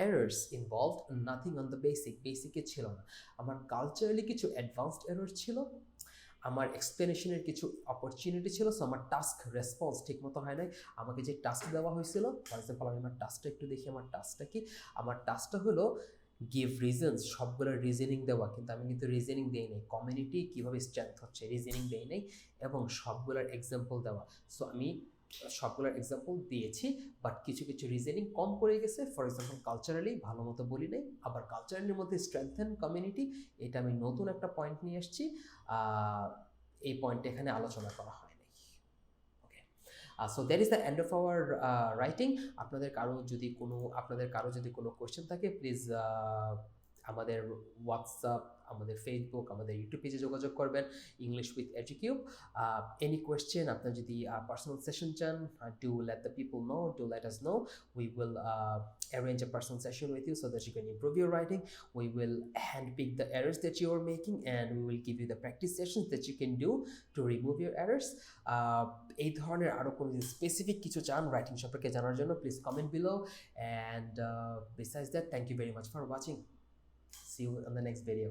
errors involved nothing on the বেসিকে ছিল না। আমার কালচারালি কিছু অ্যাডভান্সড এরর ছিল, আমার এক্সপ্লেনেশনের কিছু অপরচুনিটি ছিল। সো আমার টাস্ক রেসপন্স ঠিকমতো হয় নাই। আমাকে যে টাস্ক দেওয়া হয়েছিল, ফর এক্সাম্পল আমি আমার টাস্কটা একটু দেখি। আমার টাস্কটা কি? আমার টাস্কটা হলো গিভ রিজনস, সবগুলোর রিজনিং দেওয়া, কিন্তু আমি কিন্তু রিজনিং দিই নাই। কমিউনিটি কীভাবে স্ট্রেংথ হচ্ছে, রিজনিং দেই নাই, এবং সবগুলোর এক্সাম্পল দেওয়া। সো আমি সবগুলোর এক্সাম্পল দিয়েছি, বাট কিছু কিছু রিজনিং কম করে গেছে। ফর এক্সাম্পল কালচারালি ভালো মতো বলি নাই, আবার কালচারালির মধ্যে স্ট্রেংথেন কমিউনিটি, এটা আমি নতুন একটা পয়েন্ট নিয়ে এসেছি। এই পয়েন্টটা এখানে আলোচনা করা হয় নাই। Okay, so that is the end of our writing. আপনাদের কারো যদি কোনো কোয়েশ্চেন থাকে, প্লিজ আমাদের হোয়াটসঅ্যাপ, আমাদের ফেসবুক, আমাদের ইউটিউব পেজে যোগাযোগ করবেন, English with Educube. Any question, আপনার যদি পার্সোনাল সেশন চান, do let the people know, do let us know. We will arrange a personal session with you so that you can improve your writing. We will handpick the errors that you are making, and we will give you the practice sessions that you can do to remove your errors. এই ধরনের আরও কোনো স্পেসিফিক কিছু চান রাইটিং সম্পর্কে জানার জন্য, please comment below. And besides that, thank you very much for watching. See you on the next video.